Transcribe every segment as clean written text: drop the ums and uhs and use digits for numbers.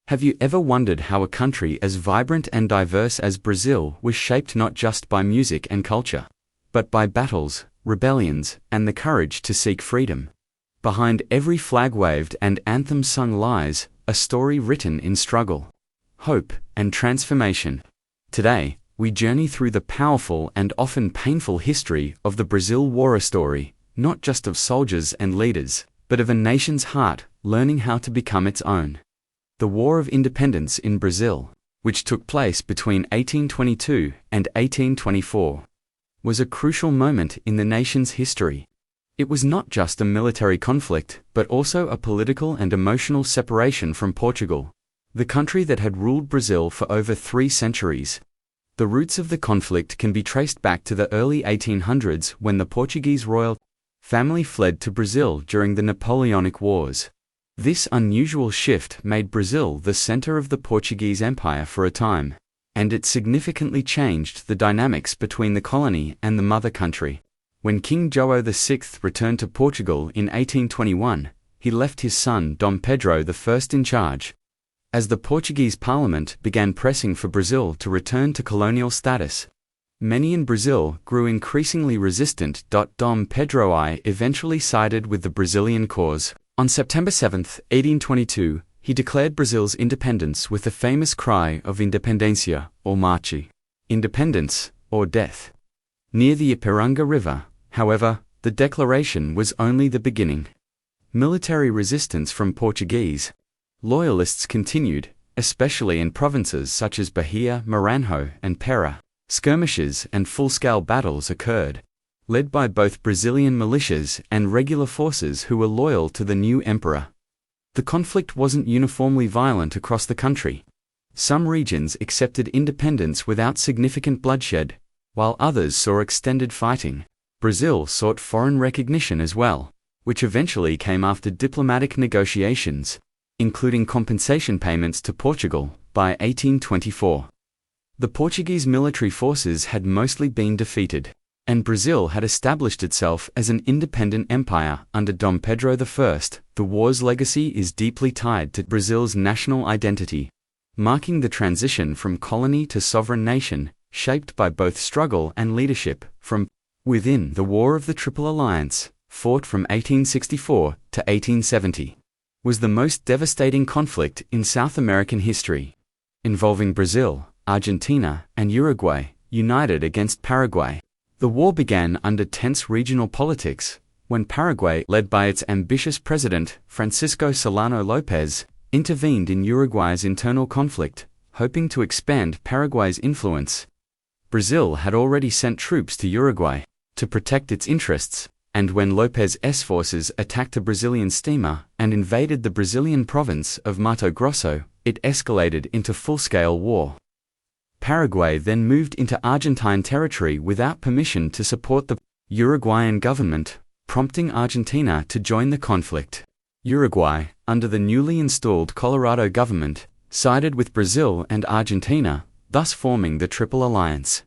Have you ever wondered how a country as vibrant and diverse as Brazil was shaped not just by music and culture, but by battles, rebellions, and the courage to seek freedom? Behind every flag waved and anthem sung lies a story written in struggle, hope, and transformation. Today, we journey through the powerful and often painful history of the Brazil war story, not just of soldiers and leaders, but of a nation's heart learning how to become its own. The War of Independence in Brazil, which took place between 1822 and 1824, was a crucial moment in the nation's history. It was not just a military conflict, but also a political and emotional separation from Portugal, the country that had ruled Brazil for over 3 centuries. The roots of the conflict can be traced back to the early 1800s when the Portuguese royal family fled to Brazil during the Napoleonic Wars. This unusual shift made Brazil the center of the Portuguese Empire for a time, and it significantly changed the dynamics between the colony and the mother country. When King João VI returned to Portugal in 1821, he left his son Dom Pedro I in charge. As the Portuguese Parliament began pressing for Brazil to return to colonial status, many in Brazil grew increasingly resistant. Dom Pedro I eventually sided with the Brazilian cause. On September 7, 1822, he declared Brazil's independence with the famous cry of Independência or Morte, independence or death. Near the Ipiranga River, however, the declaration was only the beginning. Military resistance from Portuguese loyalists continued, especially in provinces such as Bahia, Maranhão, and Para. Skirmishes and full-scale battles occurred, led by both Brazilian militias and regular forces who were loyal to the new emperor. The conflict wasn't uniformly violent across the country. Some regions accepted independence without significant bloodshed, while others saw extended fighting. Brazil sought foreign recognition as well, which eventually came after diplomatic negotiations, including compensation payments to Portugal by 1824. The Portuguese military forces had mostly been defeated, and Brazil had established itself as an independent empire under Dom Pedro I. The war's legacy is deeply tied to Brazil's national identity, marking the transition from colony to sovereign nation, shaped by both struggle and leadership from within. The War of the Triple Alliance, fought from 1864 to 1870, was the most devastating conflict in South American history, involving Brazil, Argentina, and Uruguay, united against Paraguay. The war began under tense regional politics, when Paraguay, led by its ambitious president, Francisco Solano Lopez, intervened in Uruguay's internal conflict, hoping to expand Paraguay's influence. Brazil had already sent troops to Uruguay to protect its interests, and when Lopez's forces attacked a Brazilian steamer and invaded the Brazilian province of Mato Grosso, it escalated into full-scale war. Paraguay then moved into Argentine territory without permission to support the Uruguayan government, prompting Argentina to join the conflict. Uruguay, under the newly installed Colorado government, sided with Brazil and Argentina, thus forming the Triple Alliance.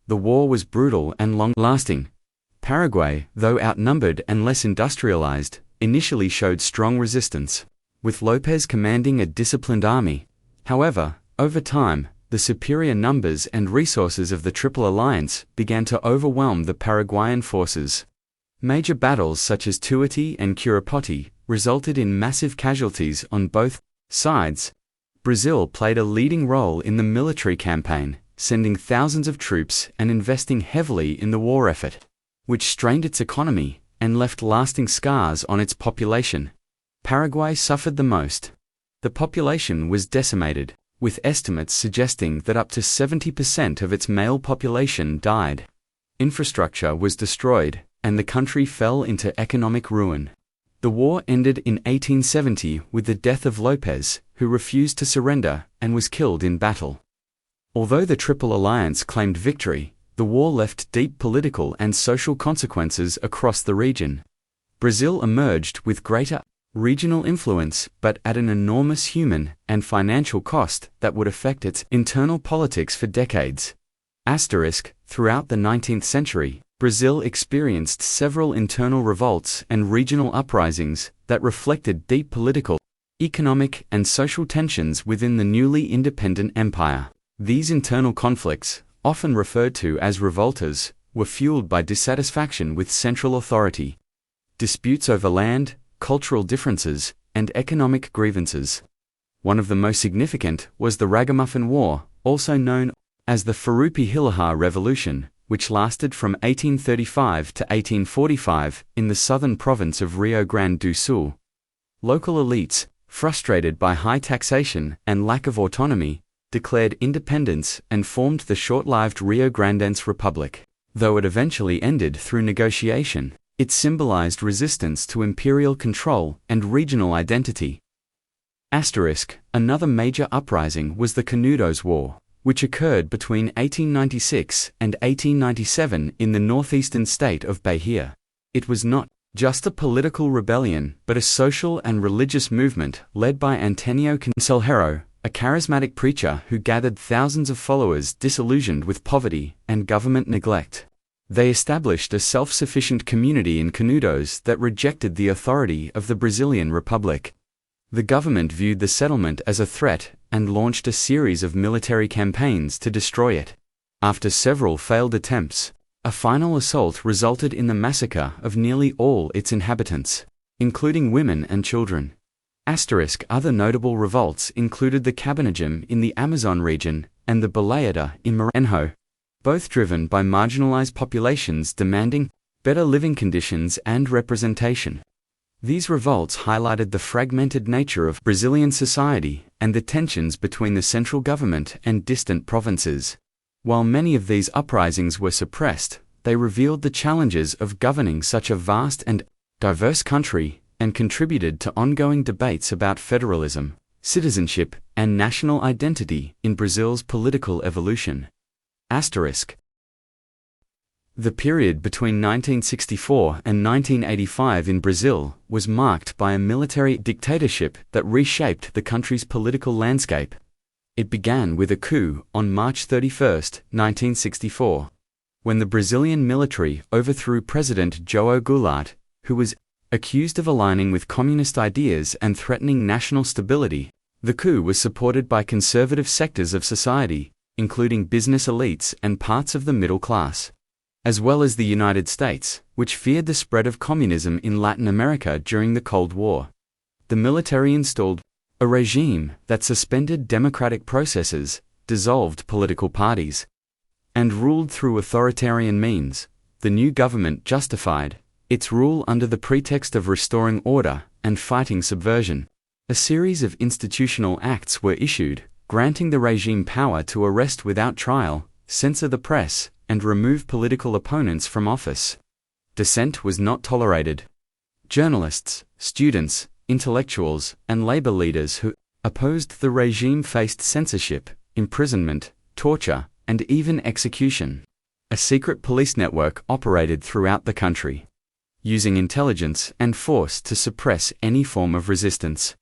The war was brutal and long-lasting. Paraguay, though outnumbered and less industrialized, initially showed strong resistance, with Lopez commanding a disciplined army. However, over time, the superior numbers and resources of the Triple Alliance began to overwhelm the Paraguayan forces. Major battles such as Tuiuti and Curupoti resulted in massive casualties on both sides. Brazil played a leading role in the military campaign, sending thousands of troops and investing heavily in the war effort, which strained its economy and left lasting scars on its population. Paraguay suffered the most. The population was decimated, with estimates suggesting that up to 70% of its male population died. Infrastructure was destroyed, and the country fell into economic ruin. The war ended in 1870 with the death of Lopez, who refused to surrender and was killed in battle. Although the Triple Alliance claimed victory, the war left deep political and social consequences across the region. Brazil emerged with greater regional influence, but at an enormous human and financial cost that would affect its internal politics for decades. Throughout the 19th century, Brazil experienced several internal revolts and regional uprisings that reflected deep political economic and social tensions within the newly independent empire. These internal conflicts, often referred to as revoltas, were fueled by dissatisfaction with central authority, disputes over land, cultural differences, and economic grievances. One of the most significant was the Ragamuffin War, also known as the Farupihilahar Revolution, which lasted from 1835 to 1845 in the southern province of Rio Grande do Sul. Local elites, frustrated by high taxation and lack of autonomy, declared independence and formed the short-lived Rio Grandense Republic. Though it eventually ended through negotiation, it symbolized resistance to imperial control and regional identity. Another major uprising was the Canudos War, which occurred between 1896 and 1897 in the northeastern state of Bahia. It was not just a political rebellion, but a social and religious movement led by Antonio Conselheiro, a charismatic preacher who gathered thousands of followers disillusioned with poverty and government neglect. They established a self-sufficient community in Canudos that rejected the authority of the Brazilian Republic. The government viewed the settlement as a threat and launched a series of military campaigns to destroy it. After several failed attempts, a final assault resulted in the massacre of nearly all its inhabitants, including women and children. Other notable revolts included the Cabinajam in the Amazon region and the Baleada in Maranhão, both driven by marginalized populations demanding better living conditions and representation. These revolts highlighted the fragmented nature of Brazilian society and the tensions between the central government and distant provinces. While many of these uprisings were suppressed, they revealed the challenges of governing such a vast and diverse country and contributed to ongoing debates about federalism, citizenship, and national identity in Brazil's political evolution. The period between 1964 and 1985 in Brazil was marked by a military dictatorship that reshaped the country's political landscape. It began with a coup on March 31, 1964, when the Brazilian military overthrew President João Goulart, who was accused of aligning with communist ideas and threatening national stability. The coup was supported by conservative sectors of society, including business elites and parts of the middle class, as well as the United States, which feared the spread of communism in Latin America during the Cold War. The military installed a regime that suspended democratic processes, dissolved political parties, and ruled through authoritarian means. The new government justified its rule under the pretext of restoring order and fighting subversion. A series of institutional acts were issued, granting the regime power to arrest without trial, censor the press, and remove political opponents from office. Dissent was not tolerated. Journalists, students, intellectuals, and labor leaders who opposed the regime faced censorship, imprisonment, torture, and even execution. A secret police network operated throughout the country, using intelligence and force to suppress any form of resistance.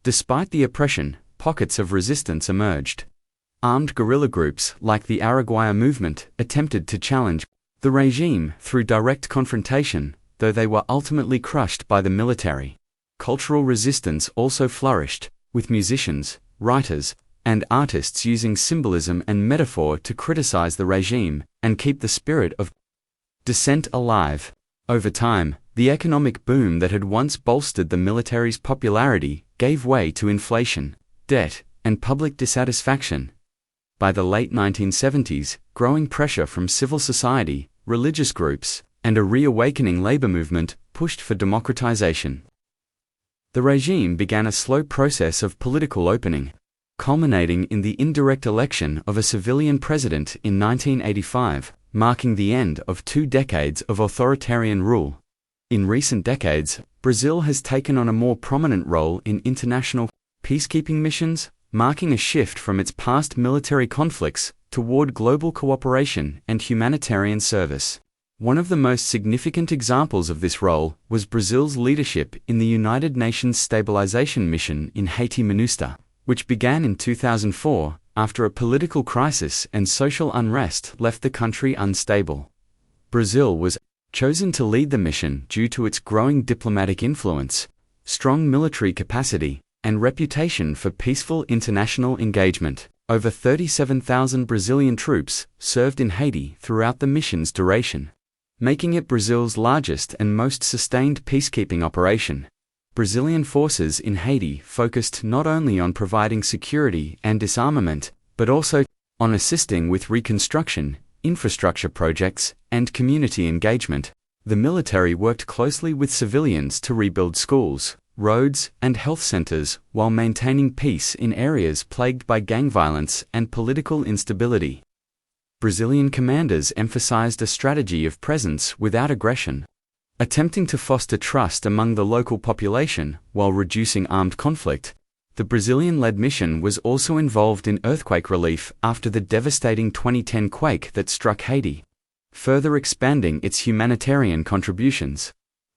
Despite the oppression, pockets of resistance emerged. Armed guerrilla groups like the Paraguayan movement attempted to challenge the regime through direct confrontation, though they were ultimately crushed by the military. Cultural resistance also flourished, with musicians, writers, and artists using symbolism and metaphor to criticize the regime and keep the spirit of dissent alive. Over time, the economic boom that had once bolstered the military's popularity gave way to inflation, debt, and public dissatisfaction. By the late 1970s, growing pressure from civil society, religious groups, and a reawakening labor movement pushed for democratization. The regime began a slow process of political opening, culminating in the indirect election of a civilian president in 1985, marking the end of 2 decades of authoritarian rule. In recent decades, Brazil has taken on a more prominent role in international peacekeeping missions, marking a shift from its past military conflicts toward global cooperation and humanitarian service. One of the most significant examples of this role was Brazil's leadership in the United Nations Stabilization Mission in Haiti-Minusta, which began in 2004 after a political crisis and social unrest left the country unstable. Brazil was chosen to lead the mission due to its growing diplomatic influence, strong military capacity, and reputation for peaceful international engagement. Over 37,000 Brazilian troops served in Haiti throughout the mission's duration, making it Brazil's largest and most sustained peacekeeping operation. Brazilian forces in Haiti focused not only on providing security and disarmament, but also on assisting with reconstruction, infrastructure projects, and community engagement. The military worked closely with civilians to rebuild schools, roads, and health centers while maintaining peace in areas plagued by gang violence and political instability. Brazilian commanders emphasized a strategy of presence without aggression, attempting to foster trust among the local population while reducing armed conflict. The Brazilian-led mission was also involved in earthquake relief after the devastating 2010 quake that struck Haiti, further expanding its humanitarian contributions.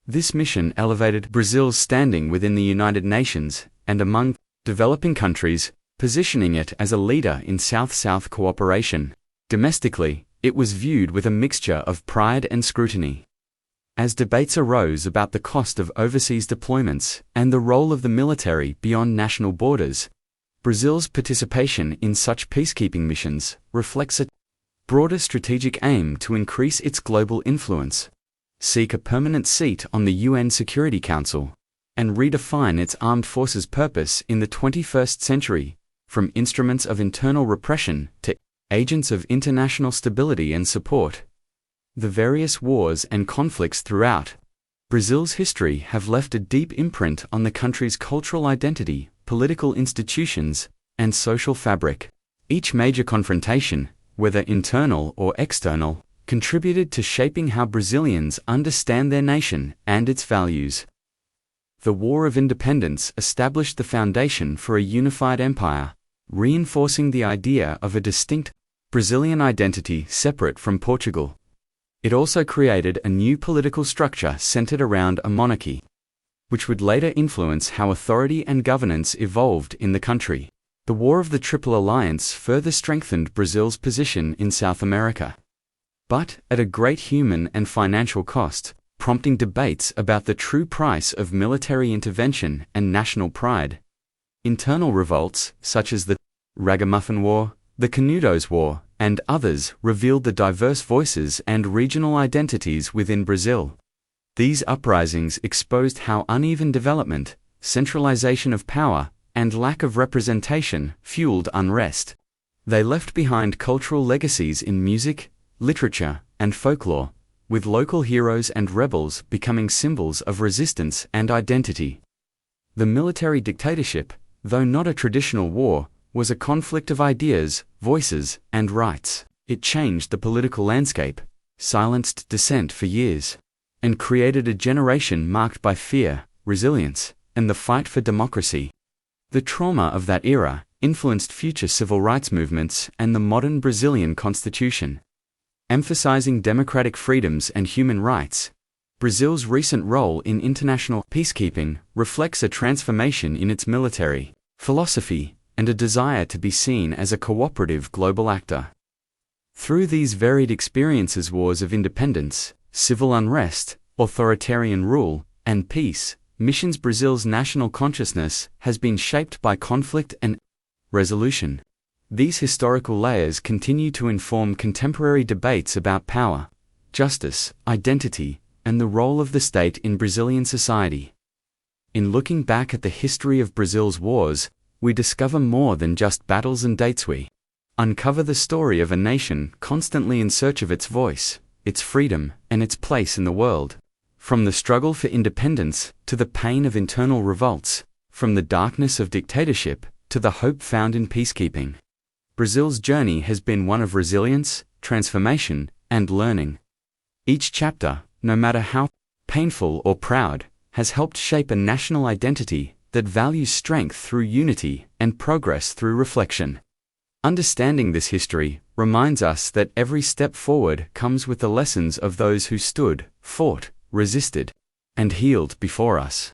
This mission elevated Brazil's standing within the United Nations and among developing countries, positioning it as a leader in South-South cooperation. Domestically, it was viewed with a mixture of pride and scrutiny. As debates arose about the cost of overseas deployments and the role of the military beyond national borders, Brazil's participation in such peacekeeping missions reflects a broader strategic aim to increase its global influence, seek a permanent seat on the UN Security Council, and redefine its armed forces' purpose in the 21st century, from instruments of internal repression to agents of international stability and support. The various wars and conflicts throughout Brazil's history have left a deep imprint on the country's cultural identity, political institutions, and social fabric. Each major confrontation, whether internal or external, contributed to shaping how Brazilians understand their nation and its values. The War of Independence established the foundation for a unified empire, reinforcing the idea of a distinct Brazilian identity separate from Portugal. It also created a new political structure centered around a monarchy, which would later influence how authority and governance evolved in the country. The War of the Triple Alliance further strengthened Brazil's position in South America, but at a great human and financial cost, prompting debates about the true price of military intervention and national pride. Internal revolts, such as the Ragamuffin War, the Canudos War, and others, revealed the diverse voices and regional identities within Brazil. These uprisings exposed how uneven development, centralization of power, and lack of representation fueled unrest. They left behind cultural legacies in music, literature, and folklore, with local heroes and rebels becoming symbols of resistance and identity. The military dictatorship, though not a traditional war, was a conflict of ideas, voices, and rights. It changed the political landscape, silenced dissent for years, and created a generation marked by fear, resilience, and the fight for democracy. The trauma of that era influenced future civil rights movements and the modern Brazilian constitution. Emphasizing democratic freedoms and human rights, Brazil's recent role in international peacekeeping reflects a transformation in its military philosophy and a desire to be seen as a cooperative global actor. Through these varied experiences, wars of independence, civil unrest, authoritarian rule, and peace, missions Brazil's national consciousness has been shaped by conflict and resolution. These historical layers continue to inform contemporary debates about power, justice, identity, and the role of the state in Brazilian society. In looking back at the history of Brazil's wars, we discover more than just battles and dates. We uncover the story of a nation constantly in search of its voice, its freedom, and its place in the world. From the struggle for independence to the pain of internal revolts, from the darkness of dictatorship to the hope found in peacekeeping, Brazil's journey has been one of resilience, transformation, and learning. Each chapter, no matter how painful or proud, has helped shape a national identity that values strength through unity and progress through reflection. Understanding this history reminds us that every step forward comes with the lessons of those who stood, fought, resisted, and healed before us.